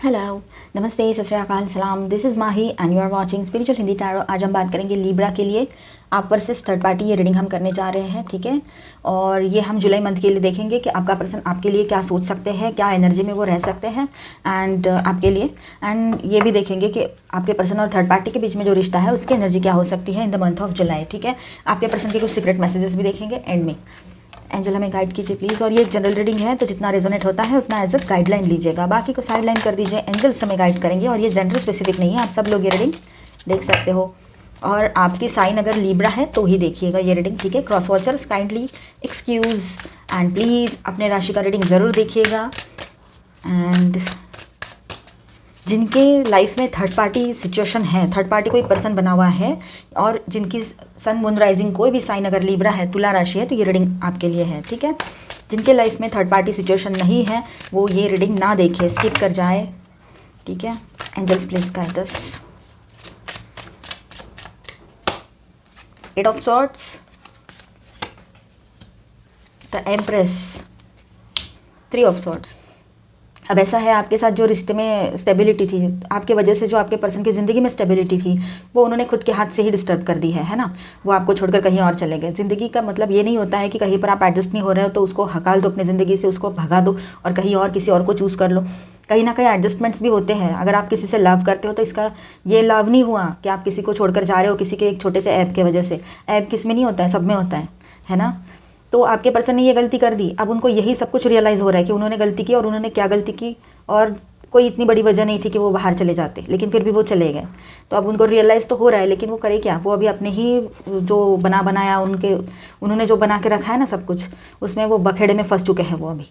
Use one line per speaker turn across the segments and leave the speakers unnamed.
Hello, नमस्ते, सत श्री अकाल, सलाम। This is Mahi and you are watching spiritual Hindi tarot. आज हम बात करेंगे लिब्रा के लिए आप वर्सेस थर्ड पार्टी। ये रीडिंग हम करने जा रहे हैं, ठीक है। और ये हम जुलाई मंथ के लिए देखेंगे कि आपका पर्सन आपके लिए क्या सोच सकते हैं, क्या एनर्जी में वो रह सकते हैं एंड आपके लिए। एंड ये भी देखेंगे कि आपके पर्सन और थर्ड पार्टी के बीच में जो रिश्ता है उसकी एनर्जी क्या हो सकती है in the month of July, ठीक है। आपके पर्सन के कुछ सीक्रेट मैसेजेस भी देखेंगे एंड में। एंजल हमें गाइड कीजिए प्लीज़। और ये एक जनरल रीडिंग है तो जितना रेजोनेट होता है उतना एज अ गाइडलाइन लीजिएगा, बाकी को साइड लाइन कर दीजिए। एंजल्स हमें गाइड करेंगे और ये जेंडर स्पेसिफिक नहीं है, आप सब लोग ये रीडिंग देख सकते हो। और आपकी साइन अगर लीब्रा है तो ही देखिएगा ये रीडिंग, ठीक है। Cross watchers kindly excuse and please अपने राशि का रीडिंग ज़रूर देखिएगा। एंड जिनके लाइफ में थर्ड पार्टी सिचुएशन है, थर्ड पार्टी कोई पर्सन बना हुआ है और जिनकी सन मून राइजिंग कोई भी साइन अगर लीब्रा है, तुला राशि है, तो ये रीडिंग आपके लिए है, ठीक है। जिनके लाइफ में थर्ड पार्टी सिचुएशन नहीं है वो ये रीडिंग ना देखे, स्किप कर जाए, ठीक है। Angels please guide us. Eight of swords, the empress, three of sword. अब ऐसा है आपके साथ जो रिश्ते में स्टेबिलिटी थी, आपके वजह से जो आपके पर्सन की ज़िंदगी में स्टेबिलिटी थी वो उन्होंने खुद के हाथ से ही डिस्टर्ब कर दी है ना। वो आपको छोड़कर कहीं और चले गए। ज़िंदगी का मतलब ये नहीं होता है कि कहीं पर आप एडजस्ट नहीं हो रहे हो तो उसको हकाल दो अपनी ज़िंदगी से, उसको भगा दो और कहीं और किसी और को चूज़ कर लो। कहीं ना कहीं एडजस्टमेंट्स भी होते हैं। अगर आप किसी से लव करते हो तो इसका ये लव नहीं हुआ कि आप किसी को छोड़कर जा रहे हो किसी के एक छोटे से ऐप के वजह से। ऐप किस में नहीं होता है, सब में होता है ना। तो आपके पर्सन ने ये गलती कर दी, अब उनको यही सब कुछ रियलाइज़ हो रहा है कि उन्होंने गलती की और उन्होंने क्या गलती की, और कोई इतनी बड़ी वजह नहीं थी कि वो बाहर चले जाते, लेकिन फिर भी वो चले गए। तो अब उनको रियलाइज़ तो हो रहा है, लेकिन वो करे क्या, वो अभी अपने ही जो बनाया उन्होंने जो बना के रखा है ना सब कुछ, उसमें वो बखेड़े में फंस चुके हैं। वो अभी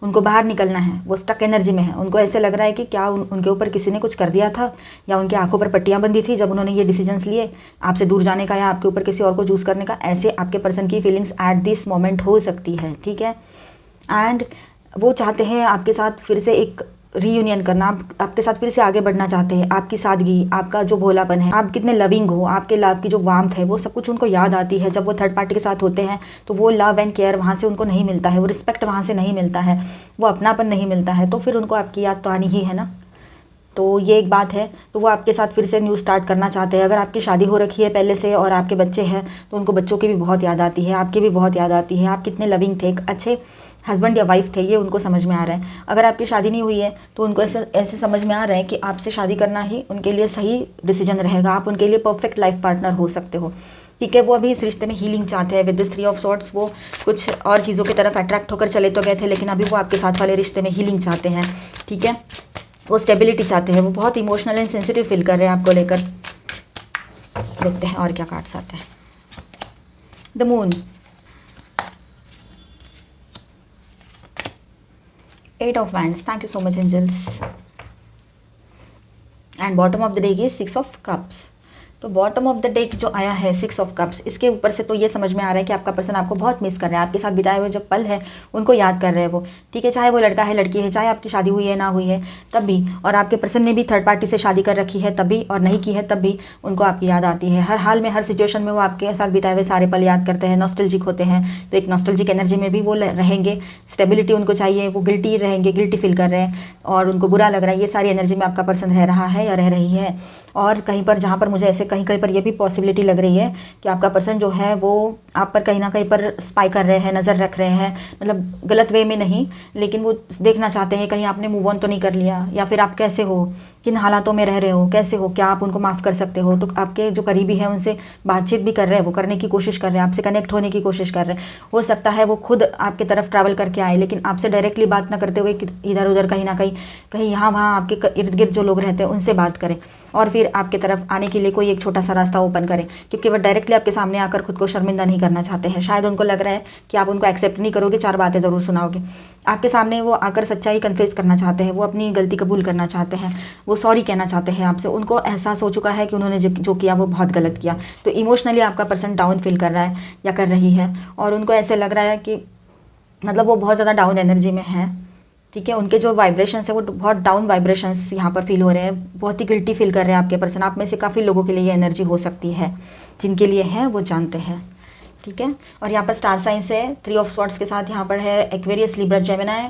उनको बाहर निकलना है, वो स्टक एनर्जी में है। उनको ऐसे लग रहा है कि क्या उनके ऊपर किसी ने कुछ कर दिया था या उनकी आंखों पर पट्टियां बंधी थी जब उन्होंने ये डिसीजंस लिए आपसे दूर जाने का या आपके ऊपर किसी और को चूज़ करने का। ऐसे आपके पर्सन की फीलिंग्स एट दिस मोमेंट हो सकती है, ठीक है। एंड वो चाहते हैं आपके साथ फिर से एक रीयूनियन करना, आपके साथ फिर से आगे बढ़ना चाहते हैं। आपकी सादगी, आपका जो भोलापन है, आप कितने लविंग हो, आपके लव की जो वार्मथ है वो सब कुछ उनको याद आती है जब वो थर्ड पार्टी के साथ होते हैं। तो वो लव एंड केयर वहाँ से उनको नहीं मिलता है, वो रिस्पेक्ट वहाँ से नहीं मिलता है, वो अपनापन नहीं मिलता है। तो फिर उनको आपकी याद तो आनी ही है ना। तो ये एक बात है। तो वो आपके साथ फिर से न्यू स्टार्ट करना चाहते हैं। अगर आपकी शादी हो रखी है पहले से और आपके बच्चे हैं तो उनको बच्चों की भी बहुत याद आती है, आपकी भी बहुत याद आती है। आप कितने लविंग थे, एक अच्छे हस्बैंड या वाइफ थे, ये उनको समझ में आ रहा है। अगर आपकी शादी नहीं हुई है तो उनको ऐसे समझ में आ रहा है कि आपसे शादी करना ही उनके लिए सही डिसीजन रहेगा, आप उनके लिए परफेक्ट लाइफ पार्टनर हो सकते हो, ठीक है। वो अभी इस रिश्ते में हीलिंग चाहते हैं। With this three of swords वो कुछ और चीज़ों की तरफ अट्रैक्ट होकर चले तो गए थे, लेकिन अभी वो आपके साथ वाले रिश्ते में हीलिंग चाहते हैं, ठीक है। वो स्टेबिलिटी चाहते हैं, वो बहुत इमोशनल एंड सेंसिटिव फील कर रहे हैं आपको लेकर। देखते हैं और क्या कार्ड्स आते हैं। The moon, eight of wands, thank you so much angels. And bottom of the day की सिक्स ऑफ कप्स। तो बॉटम ऑफ द डे जो आया है सिक्स ऑफ कप्स, इसके ऊपर से तो ये समझ में आ रहा है कि आपका पर्सन आपको बहुत मिस कर रहा है। आपके साथ बिताए हुए जो पल है उनको याद कर रहे हैं वो, ठीक है। चाहे वो लड़का है लड़की है, चाहे आपकी शादी हुई है ना हुई है तब भी, और आपके पर्सन ने भी थर्ड पार्टी से शादी कर रखी है तब भी और नहीं की है तब भी, उनको आपकी याद आती है। हर हाल में हर सिचुएशन में वो आपके साथ बिताए हुए सारे पल याद करते हैं, नॉस्टैल्जिक होते हैं। तो एक नॉस्टैल्जिक एनर्जी में भी वो रहेंगे। स्टेबिलिटी उनको चाहिए, वो गिल्टी रहेंगे, गिल्टी फील कर रहे हैं और उनको बुरा लग रहा है। ये सारी एनर्जी में आपका पर्सन रह रहा है या रह रही है। और कहीं पर जहाँ पर मुझे ऐसे कहीं पर ये भी पॉसिबिलिटी लग रही है कि आपका पर्सन जो है वो आप पर कहीं ना कहीं पर स्पाई कर रहे हैं, नज़र रख रहे हैं, मतलब गलत वे में नहीं, लेकिन वो देखना चाहते हैं कहीं आपने मूव ऑन तो नहीं कर लिया, या फिर आप कैसे हो, किन हालातों में रह रहे हो, कैसे हो, क्या आप उनको माफ़ कर सकते हो। तो आपके जो करीबी हैं उनसे बातचीत भी कर रहे हैं, वो करने की कोशिश कर रहे हैं, आपसे कनेक्ट होने की कोशिश कर रहे हैं। हो सकता है वो खुद आपकी तरफ ट्रैवल करके आए, लेकिन आपसे डायरेक्टली बात ना करते हुए इधर उधर कहीं ना कहीं यहाँ वहाँ आपके इर्द गिर्द जो लोग रहते हैं उनसे बात करें और फिर आपके तरफ आने के लिए कोई एक छोटा सा रास्ता ओपन करें, क्योंकि वो डायरेक्टली आपके सामने आकर खुद को शर्मिंदा नहीं करना चाहते हैं। शायद उनको लग रहा है कि आप उनको एक्सेप्ट नहीं करोगे, चार बातें ज़रूर सुनाओगे। आपके सामने वो आकर सच्चाई कन्फेस करना चाहते हैं, वो अपनी गलती कबूल करना चाहते हैं, वो सॉरी कहना चाहते हैं आपसे। उनको एहसास हो चुका है कि उन्होंने जो किया वो बहुत गलत किया। तो इमोशनली आपका पर्सन डाउन फील कर रहा है या कर रही है, और उनको ऐसे लग रहा है कि मतलब वो बहुत ज़्यादा डाउन एनर्जी में है, ठीक है। उनके जो वाइब्रेशंस है वो बहुत डाउन वाइब्रेशंस यहाँ पर फील हो रहे हैं, बहुत ही गिल्टी फील कर रहे हैं आपके पर्सन। आप में से काफ़ी लोगों के लिए ये एनर्जी हो सकती है, जिनके लिए है वो जानते हैं, ठीक है। और यहाँ पर स्टार साइंस है, थ्री ऑफ स्वॉर्ड्स के साथ यहाँ पर है Aquarius, Libra, Gemini,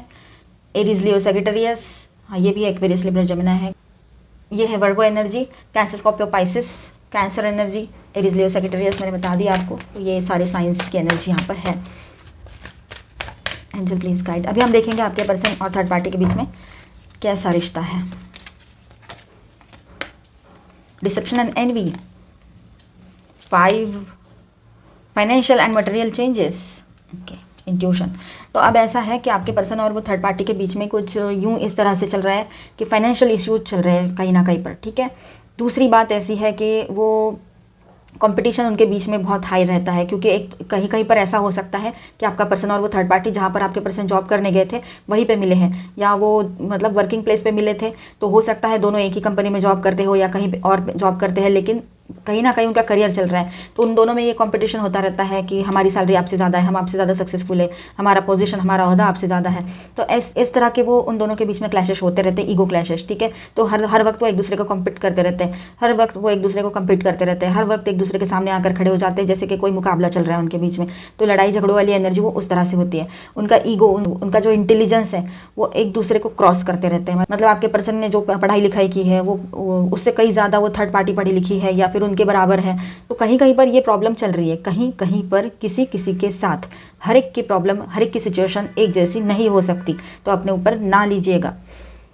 Aries, Leo, Sagittarius, हाँ, ये भी एक्वेरियस लिब्रा जेमिनी है। ये है Virgo energy, Cancer Scorpio Pisces, Cancer energy, Aries Leo Sagittarius, मैंने बता दिया आपको। तो ये सारे साइंस की एनर्जी यहाँ पर है। Angel please guide. अभी हम देखेंगे आपके पर्सन और थर्ड पार्टी के बीच में कैसा रिश्ता है। Deception and envy, 5 financial and material changes, okay, intuition. तो अब ऐसा है कि आपके पर्सन और वो थर्ड पार्टी के बीच में कुछ यूं इस तरह से चल रहा है कि फाइनेंशियल इश्यूज चल रहे हैं कहीं ना कहीं पर, ठीक है। दूसरी बात ऐसी है कि वो कंपटीशन उनके बीच में बहुत हाई रहता है, क्योंकि एक कहीं कहीं पर ऐसा हो सकता है कि आपका पर्सन और वो थर्ड पार्टी जहाँ पर आपके पर्सन जॉब करने गए थे वहीं पे मिले हैं, या वो मतलब वर्किंग प्लेस पे मिले थे। तो हो सकता है दोनों एक ही कंपनी में जॉब करते हो या कहीं और जॉब करते हैं, लेकिन कहीं ना कहीं उनका करियर चल रहा है। तो उन दोनों में ये कंपटीशन होता रहता है कि हमारी सैलरी आपसे ज़्यादा है, हम आपसे ज़्यादा सक्सेसफुल है, हमारा पोजीशन, हमारा ओहदा आपसे ज़्यादा है। तो इस तरह के वो उन दोनों के बीच में क्लैशेस होते रहते हैं, ईगो क्लैशेस, ठीक है। तो हर वक्त वो एक दूसरे को कम्पीट करते रहते हैं, हर वक्त वो एक दूसरे को कम्पीट करते रहते हैं, हर वक्त एक दूसरे के सामने आकर खड़े हो जाते हैं जैसे कि कोई मुकाबला चल रहा है उनके बीच में। तो लड़ाई झगड़ों वाली एनर्जी वो उस तरह से होती है। उनका ईगो, उनका जो इंटेलिजेंस है वो एक दूसरे को क्रॉस करते रहते हैं। मतलब आपके पर्सन ने जो पढ़ाई लिखाई की है वो उससे कहीं ज़्यादा वो थर्ड पार्टी पढ़ी लिखी है या फिर उनके बराबर है। तो कहीं कहीं पर ये प्रॉब्लम चल रही है, कहीं कहीं पर किसी किसी के साथ हर एक की प्रॉब्लम, हर एक की सिचुएशन एक जैसी नहीं हो सकती, तो अपने ऊपर ना लीजिएगा।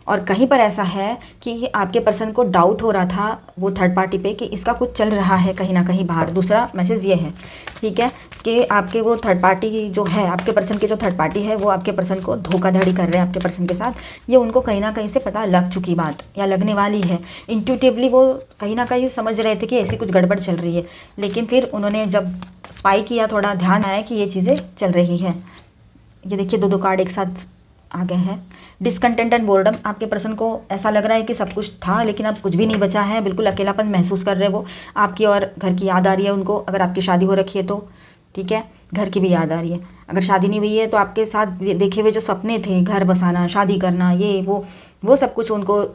और कहीं पर ऐसा है कि आपके पर्सन को डाउट हो रहा था वो थर्ड पार्टी पे कि इसका कुछ चल रहा है कहीं ना कहीं बाहर। दूसरा मैसेज ये है, ठीक है, कि आपके वो थर्ड पार्टी जो है, आपके पर्सन के जो थर्ड पार्टी है वो आपके पर्सन को धोखाधड़ी कर रहे हैं आपके पर्सन के साथ। ये उनको कहीं ना कहीं से पता लग चुकी बात या लगने वाली है। इंट्यूटिवली वो कहीं ना कहीं समझ रहे थे कि ऐसी कुछ गड़बड़ चल रही है, लेकिन फिर उन्होंने जब स्पाई किया, थोड़ा ध्यान आया कि ये चीज़ें चल रही है। ये देखिए 2 कार्ड एक साथ आ गए हैं। डिसकंटेंट एंड बोर्डम, आपके पर्सन को ऐसा लग रहा है कि सब कुछ था लेकिन अब कुछ भी नहीं बचा है, बिल्कुल अकेलापन महसूस कर रहे हैं वो। आपकी और घर की याद आ रही है उनको, अगर आपकी शादी हो रखी है तो, ठीक है, घर की भी याद आ रही है। अगर शादी नहीं हुई है तो आपके साथ देखे हुए जो सपने थे, घर बसाना, शादी करना, ये वो सब कुछ उनको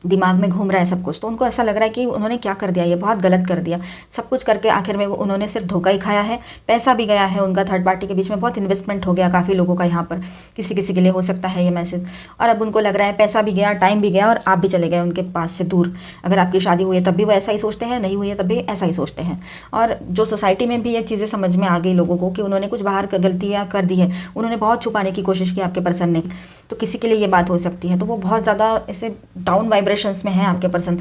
दिमाग में घूम रहा है सब कुछ। तो उनको ऐसा लग रहा है कि उन्होंने क्या कर दिया, ये बहुत गलत कर दिया। सब कुछ करके आखिर में उन्होंने सिर्फ धोखा ही खाया है। पैसा भी गया है उनका, थर्ड पार्टी के बीच में बहुत इन्वेस्टमेंट हो गया काफ़ी लोगों का यहाँ पर, किसी किसी के लिए हो सकता है ये मैसेज। और अब उनको लग रहा है पैसा भी गया, टाइम भी गया और आप भी चले गए उनके पास से दूर। अगर आपकी शादी हुई है तब भी वो ऐसा ही सोचते हैं, नहीं हुई है तब भी ऐसा ही सोचते हैं। और जो सोसाइटी में भी ये चीज़ें समझ में आ गई लोगों को कि उन्होंने कुछ बाहर गलतियाँ कर दी है, उन्होंने बहुत छुपाने की कोशिश की आपके पर्सन ने। तो किसी के लिए ये बात हो सकती है। तो वो बहुत ज़्यादा ऐसे डाउन वाइब्रेशंस में है आपके पर्सन।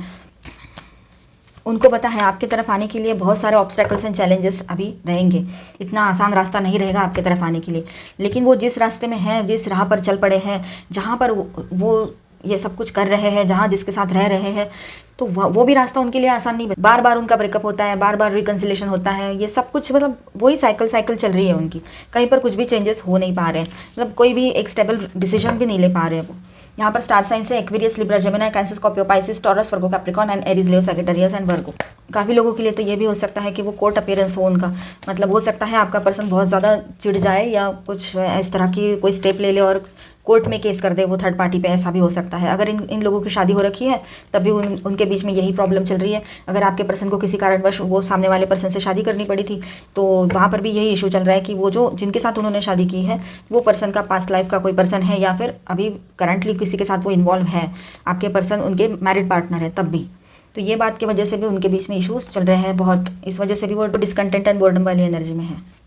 उनको पता है आपकी तरफ आने के लिए बहुत सारे ऑब्स्टेकल्स एंड चैलेंजेस अभी रहेंगे, इतना आसान रास्ता नहीं रहेगा आपके तरफ आने के लिए। लेकिन वो जिस रास्ते में हैं, जिस राह पर चल पड़े हैं, जहाँ पर वो ये सब कुछ कर रहे हैं, जहाँ जिसके साथ रह रहे हैं, तो वो भी रास्ता उनके लिए आसान नहीं। बार बार उनका ब्रेकअप होता है, बार बार रिकन्सिलेशन होता है, ये सब कुछ मतलब वही साइकिल चल रही है उनकी। कहीं पर कुछ भी चेंजेस हो नहीं पा रहे हैं, मतलब कोई भी एक स्टेबल डिसीजन भी नहीं ले पा रहे हैं वो। यहाँ पर स्टार साइंस है Aquarius, Libra, Gemini, cancer, Scorpio, Pisces, taurus, Virgo, Capricorn and Aries, Leo, Sagittarius and वर्गो। काफ़ी लोगों के लिए तो ये भी हो सकता है कि वो कोर्ट अपीयरेंस हो उनका, मतलब हो सकता है आपका पर्सन बहुत ज़्यादा चिढ़ जाए या कुछ इस तरह की कोई स्टेप ले ले और कोर्ट में केस कर दे वो थर्ड पार्टी पे, ऐसा भी हो सकता है। अगर इन लोगों की शादी हो रखी है तब भी उनके बीच में यही प्रॉब्लम चल रही है। अगर आपके पर्सन को किसी कारणवश वो सामने वाले पर्सन से शादी करनी पड़ी थी तो वहाँ पर भी यही इशू चल रहा है कि वो जो जिनके साथ उन्होंने शादी की है वो पर्सन का पास्ट लाइफ का कोई पर्सन है या फिर अभी करंटली किसी के साथ वो इन्वॉल्व है, आपके पर्सन उनके मैरिड पार्टनर है तब भी। तो ये बात की वजह से भी उनके बीच में इशूज़ चल रहे हैं बहुत, इस वजह से भी वो डिसकंटेंट एंड बोर्डम वाली एनर्जी में है।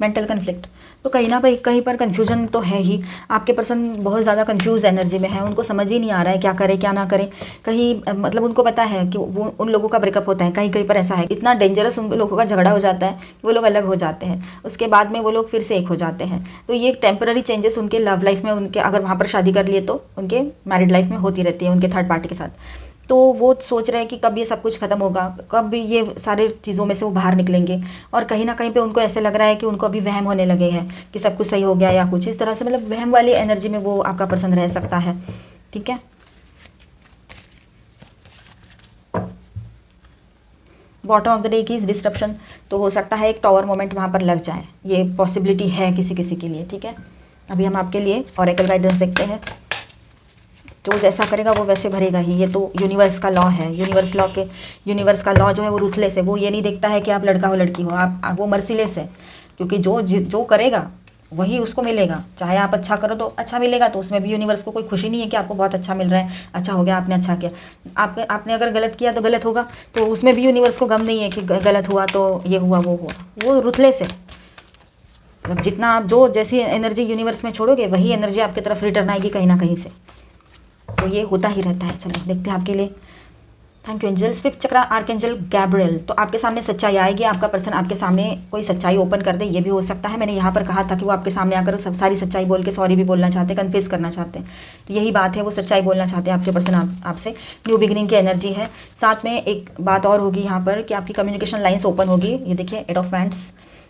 मेंटल कन्फ्लिक्ट, तो कहीं पर कन्फ्यूजन तो है ही। आपके पर्सन बहुत ज़्यादा कन्फ्यूज एनर्जी में है, उनको समझ ही नहीं आ रहा है क्या करे क्या ना करे। कहीं मतलब उनको पता है कि वो उन लोगों का ब्रेकअप होता है, कहीं कहीं पर ऐसा है, इतना डेंजरस उन लोगों का झगड़ा हो जाता है कि वो लोग अलग हो जाते हैं, उसके बाद में वो लोग फिर से एक हो जाते हैं। तो ये टेम्पररी चेंजेस उनके लव लाइफ में, उनके अगर वहाँ पर शादी कर लिए तो उनके मैरिड लाइफ में होती रहती है उनके थर्ड पार्टी के साथ। तो वो सोच रहे हैं कि कब ये सब कुछ ख़त्म होगा, कब ये सारे चीज़ों में से वो बाहर निकलेंगे। और कहीं ना कहीं पे उनको ऐसे लग रहा है कि उनको अभी वहम होने लगे हैं कि सब कुछ सही हो गया या कुछ इस तरह से, मतलब वहम वाली एनर्जी में वो आपका पर्सन रह सकता है। ठीक है, बॉटम ऑफ द डे की डिस्ट्रप्शन, तो हो सकता है एक टॉवर मोमेंट वहाँ पर लग जाए, ये पॉसिबिलिटी है किसी किसी के लिए। ठीक है, अभी हम आपके लिए ऑरेकल गाइडेंस देखते हैं। जो जैसा करेगा वो वैसे भरेगा ही, ये तो यूनिवर्स का लॉ है। यूनिवर्स का लॉ जो है वो रूथलेस है, वो ये नहीं देखता है कि आप लड़का हो लड़की हो, आप वो मर्सीलेस है, क्योंकि जो करेगा वही उसको मिलेगा। चाहे आप अच्छा करो तो अच्छा मिलेगा, तो उसमें भी यूनिवर्स को कोई खुशी नहीं है कि आपको बहुत अच्छा मिल रहा है, अच्छा हो गया, आपने अच्छा किया। आपने अगर गलत किया तो गलत होगा, तो उसमें भी यूनिवर्स को गम नहीं है कि गलत हुआ तो ये हुआ वो हुआ। वो रुथलेस है। मतलब जितना आप जो जैसी एनर्जी यूनिवर्स में छोड़ोगे वही एनर्जी आपकी तरफ रिटर्न आएगी कहीं ना कहीं से। तो ये होता ही रहता है। चलो देखते हैं आपके लिए। Thank you angels. Fifth chakra archangel Gabriel. तो आपके सामने सच्चाई आएगी, आपका पर्सन आपके सामने कोई सच्चाई ओपन कर दे, ये भी हो सकता है। मैंने यहाँ पर कहा था कि वो आपके सामने आकर सब सारी सच्चाई बोल के सॉरी भी बोलना चाहते हैं, कन्फेस करना चाहते हैं। तो यही बात है, वो सच्चाई बोलना चाहते हैं आपके पर्सन आपसे। न्यू बिगिनिंग की एनर्जी है। साथ में एक बात और होगी यहाँ पर कि आपकी कम्युनिकेशन लाइन्स ओपन होगी। ये देखिए एट ऑफ वैंड्स।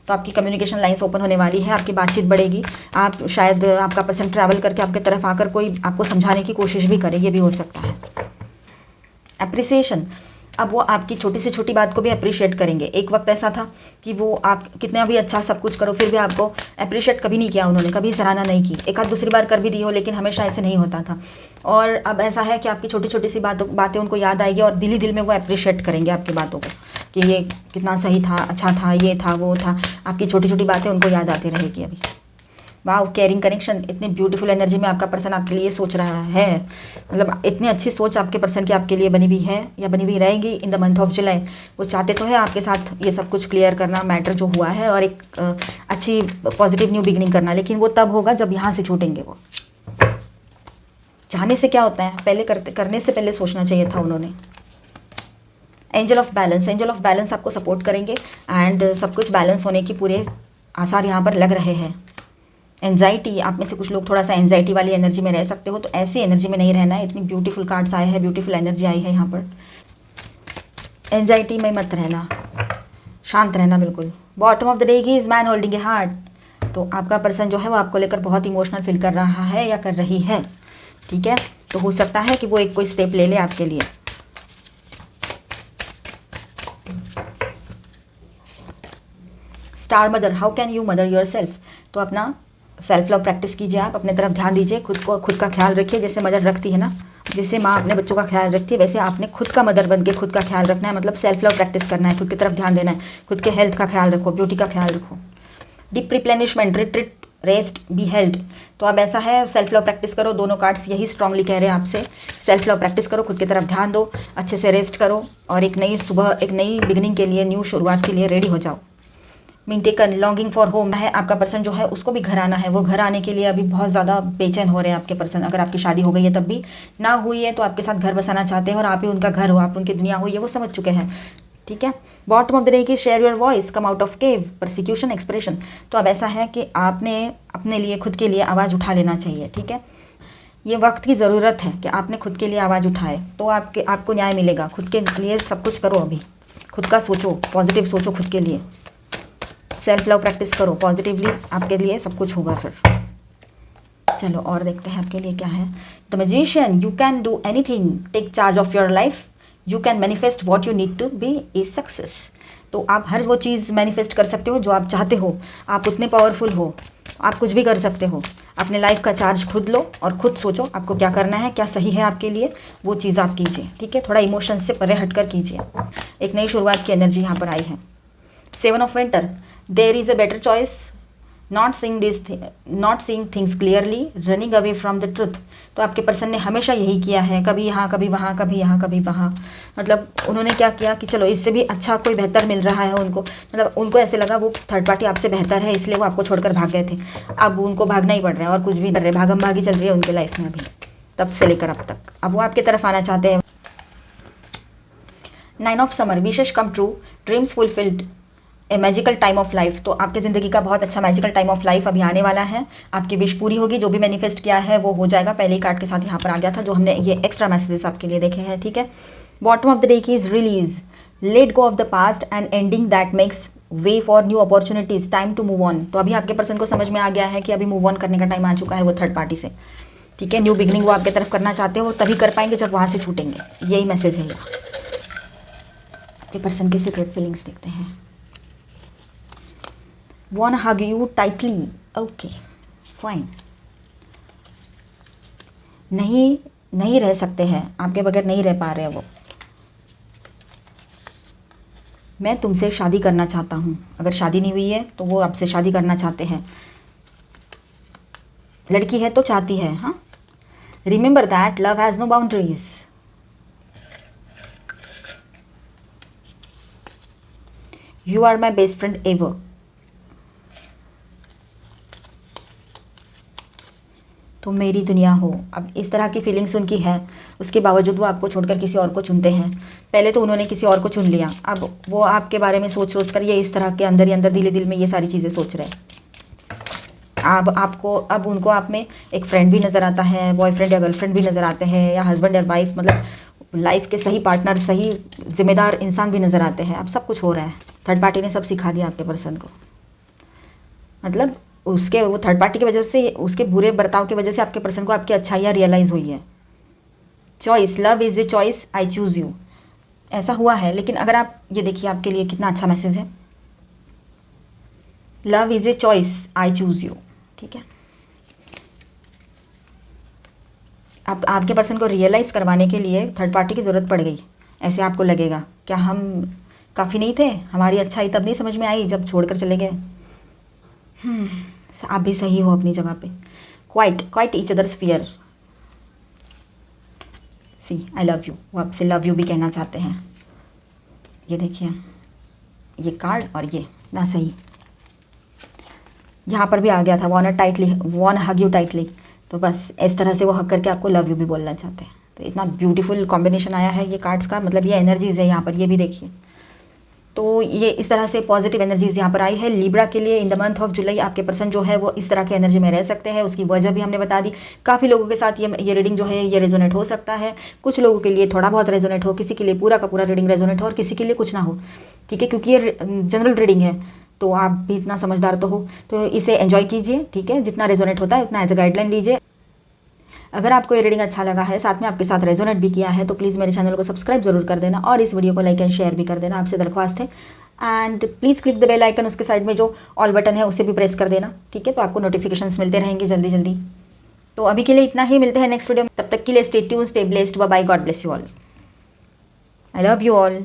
तो आपकी कम्युनिकेशन लाइन्स ओपन होने वाली है, आपकी बातचीत बढ़ेगी। आप शायद आपका पर्सन ट्रैवल करके आपके तरफ आकर कोई आपको समझाने की कोशिश भी करे, ये भी हो सकता है। अप्रिसिएशन। अब वो आपकी छोटी से छोटी बात को भी अप्रिशिएट करेंगे। एक वक्त ऐसा था कि वो आप कितना भी अच्छा सब कुछ करो फिर भी आपको अप्रिशिएट कभी नहीं किया उन्होंने, कभी सराहना नहीं की। एक आध दूसरी बार कर भी दी हो, लेकिन हमेशा ऐसे नहीं होता था। और अब ऐसा है कि आपकी छोटी छोटी सी बातें उनको याद आएगी और दिल ही दिल में वो अप्रिशिएट करेंगे आपकी बातों को कि ये कितना सही था, अच्छा था, ये था, वो था। आपकी छोटी छोटी बातें उनको याद आती रहेगी अभी। वाह, केयरिंग कनेक्शन। इतनी ब्यूटीफुल एनर्जी में आपका पर्सन आपके लिए सोच रहा है। मतलब इतनी अच्छी सोच आपके पर्सन की आपके लिए बनी हुई है या बनी हुई रहेगी in the month of July. वो चाहते तो है आपके साथ ये सब कुछ क्लियर करना, मैटर जो हुआ है, और एक अच्छी पॉजिटिव न्यू बिगिनिंग करना, लेकिन वो तब होगा जब यहाँ से छूटेंगे। वो चाहने से क्या होता है, पहले करने से पहले सोचना चाहिए था उन्होंने। Angel of balance. Angel of balance आपको सपोर्ट करेंगे एंड सब कुछ बैलेंस होने की पूरे आसार यहाँ पर लग रहे हैं। एंजाइटी, आप में से कुछ लोग थोड़ा सा एंजाइटी वाली एनर्जी में रह सकते हो, तो ऐसी एनर्जी में नहीं रहना है। इतनी ब्यूटीफुल कार्ड्स आए हैं, ब्यूटीफुल एनर्जी आई है यहाँ पर। एंजाइटी में मत रहना, शांत रहना बिल्कुल। Bottom of the day is man holding A heart. तो आपका पर्सन जो है वो आपको लेकर बहुत इमोशनल फील कर रहा है या कर रही है, ठीक है। तो हो सकता है कि वो एक कोई स्टेप ले ले आपके लिए। Star mother, how can you mother your self. तो अपना सेल्फ लव प्रैक्टिस कीजिए, आप अपने तरफ ध्यान दीजिए, खुद का ख्याल रखिए। जैसे मदर रखती है ना, जैसे माँ अपने बच्चों का ख्याल रखती है, वैसे आपने खुद का मदर बन के खुद का ख्याल रखना है। मतलब सेल्फ लव प्रैक्टिस करना है, खुद की तरफ ध्यान देना है, खुद के हेल्थ का ख्याल रखो, ब्यूटी का ख्याल रखो। Deep replenishment, retreat, rest, be held. तो अब ऐसा है, सेल्फ लव प्रैक्टिस करो। दोनों कार्ड्स यही स्ट्रांगली कह रहे हैं आपसे। सेल्फ लव प्रैक्टिस करो, खुद की तरफ ध्यान दो, अच्छे से रेस्ट करो, और एक नई सुबह, एक नई बिगिनिंग के लिए, न्यू शुरुआत के लिए रेडी हो जाओ। मिंटेकन, लॉन्गिंग फॉर होम है। आपका पर्सन जो है उसको भी घर आना है। वो घर आने के लिए अभी बहुत ज़्यादा बेचैन हो रहे हैं आपके पर्सन। अगर आपकी शादी हो गई है तब भी, ना हुई है तो आपके साथ घर बसाना चाहते हैं, और आप ही उनका घर हो, आप उनकी दुनिया हो, ये वो समझ चुके हैं, ठीक है। बॉटम ऑफ द डे की share your voice, come out of cave, persecution, expression. तो अब ऐसा है कि आपने अपने लिए, खुद के लिए आवाज़ उठा लेना चाहिए, ठीक है। ये वक्त की ज़रूरत है कि आपने खुद के लिए आवाज़ उठाए, तो आपको न्याय मिलेगा। खुद के लिए सब कुछ करो, अभी खुद का सोचो, पॉजिटिव सोचो खुद के लिए। सेल्फ लव प्रैक्टिस करो पॉजिटिवली, आपके लिए सब कुछ होगा फिर। चलो और देखते हैं आपके लिए क्या है। The magician, you can do anything, take charge of your life, you can manifest what you need to be a success. तो आप हर वो चीज़ मैनिफेस्ट कर सकते हो जो आप चाहते हो। आप उतने पावरफुल हो, आप कुछ भी कर सकते हो। अपने लाइफ का चार्ज खुद लो और खुद सोचो आपको क्या करना है, क्या सही है आपके लिए, वो चीज़ आप कीजिए, ठीक है। थोड़ा इमोशन से परे हटकर कीजिए। एक नई शुरुआत की एनर्जी यहाँ पर आई है। Seven of winter, there is a better choice, not seeing things clearly, running away from the truth. तो आपके पर्सन ने हमेशा यही किया है, कभी यहाँ कभी वहाँ, कभी यहाँ कभी वहाँ। मतलब उन्होंने क्या किया कि चलो इससे भी अच्छा कोई बेहतर मिल रहा है उनको। मतलब उनको ऐसे लगा वो थर्ड पार्टी आपसे बेहतर है, इसलिए वो आपको छोड़कर भाग गए थे। अब उनको भागना ही पड़ रहा है और कुछ भी कर रहे, भागम भागी चल रही है उनके लाइफ में अभी, तब से लेकर अब तक। अब वो आपकी तरफ आना चाहते हैं। 9 of summer, wishes come true, dreams fulfilled, a magical time of life. तो आपकी ज़िंदगी का बहुत अच्छा मैजिकल टाइम ऑफ लाइफ अभी आने वाला है। आपकी विश पूरी होगी, जो भी मैनिफेस्ट किया है वो हो जाएगा। पहले कार्ड के साथ यहाँ पर आ गया था, जो हमने ये एक्स्ट्रा मैसेजेस आपके लिए देखे हैं, ठीक है। बॉटम ऑफ द डे की is release, let go of the past and ending that makes way for new opportunities, time to move on. तो अभी आपके पर्सन को समझ में आ गया है कि अभी मूव ऑन करने का टाइम आ चुका है वो थर्ड पार्टी से, ठीक है। न्यू बिगनिंग वो आपके तरफ करना चाहते हो, तभी कर पाएंगे जब वहाँ से छूटेंगे। यही मैसेज है। आपके पर्सन के सीक्रेट फीलिंग्स देखते हैं। Wanna hug you tightly, okay, fine। नहीं रह सकते हैं, आपके बगैर नहीं रह पा रहे वो। मैं तुमसे शादी करना चाहता हूँ। अगर शादी नहीं हुई है तो वो आपसे शादी करना चाहते हैं। लड़की है तो चाहती है, हाँ। Remember that love has no boundaries. You are my best friend ever. तो मेरी दुनिया हो। अब इस तरह की फीलिंग्स उनकी है, उसके बावजूद वो आपको छोड़कर किसी और को चुनते हैं। पहले तो उन्होंने किसी और को चुन लिया, अब वो आपके बारे में सोच सोच कर ये इस तरह के अंदर ही अंदर दिले दिल में ये सारी चीज़ें सोच रहे हैं। अब उनको आप में एक फ्रेंड भी नज़र आता है, बॉयफ्रेंड या गर्लफ्रेंड भी नज़र आते हैं, या हस्बैंड या वाइफ, मतलब लाइफ के सही पार्टनर, सही जिम्मेदार इंसान भी नज़र आते हैं। अब सब कुछ हो रहा है, थर्ड पार्टी ने सब सिखा दिया आपके पर्सन को। मतलब उसके वो थर्ड पार्टी की वजह से, उसके बुरे बर्ताव की वजह से आपके पर्सन को आपकी अच्छाइयाँ रियलाइज़ हुई है। Choice, love is a choice, I choose you, ऐसा हुआ है। लेकिन अगर आप ये देखिए, आपके लिए कितना अच्छा मैसेज है। Love is a choice, I choose you, ठीक है। अब आपके पर्सन को रियलाइज़ करवाने के लिए थर्ड पार्टी की ज़रूरत पड़ गई। ऐसे आपको लगेगा क्या हम काफ़ी नहीं थे, हमारी अच्छाई तब नहीं समझ में आई जब छोड़कर चले गए। आप भी सही हो अपनी जगह पे। Quite each other's fear. See I love you, वो आपसे लव यू भी कहना चाहते हैं। ये देखिए, ये कार्ड और ये ना सही, यहाँ पर भी आ गया था, वॉन हग यू टाइटली। तो बस इस तरह से वो हक करके आपको लव यू भी बोलना चाहते हैं। तो इतना ब्यूटीफुल कॉम्बिनेशन आया है ये कार्ड्स का, मतलब ये एनर्जीज़ है यहाँ पर, ये भी देखिए। तो ये इस तरह से पॉजिटिव एनर्जीज़ यहाँ पर आई है लिब्रा के लिए। In the month of July आपके पर्सन जो है वो इस तरह के एनर्जी में रह सकते हैं। उसकी वजह भी हमने बता दी। काफ़ी लोगों के साथ ये रीडिंग जो है ये रेजोनेट हो सकता है। कुछ लोगों के लिए थोड़ा बहुत रेजोनेट हो, किसी के लिए पूरा का पूरा रीडिंग रेजोनेट हो और किसी के लिए कुछ ना हो, ठीक है, क्योंकि ये जनरल रीडिंग है। तो आप भी इतना समझदार तो हो, तो इसे एंजॉय कीजिए, ठीक है। जितना रेजोनेट होता है उतना एज अ गाइडलाइन लीजिए। अगर आपको ये रीडिंग अच्छा लगा है, साथ में आपके साथ रेजोनेट भी किया है, तो प्लीज़ मेरे चैनल को सब्सक्राइब जरूर कर देना और इस वीडियो को लाइक एंड शेयर भी कर देना, आपसे दरख्वास्त है। And please click the bell icon, उसके साइड में जो ऑल बटन है उसे भी प्रेस कर देना, ठीक है। तो आपको नोटिफिकेशंस मिलते रहेंगे जल्दी जल्दी। तो अभी के लिए इतना ही, मिलते हैं नेक्स्ट वीडियो में। तब तक के लिए stay tuned, stay blessed, bye bye, God bless you all, I love you all.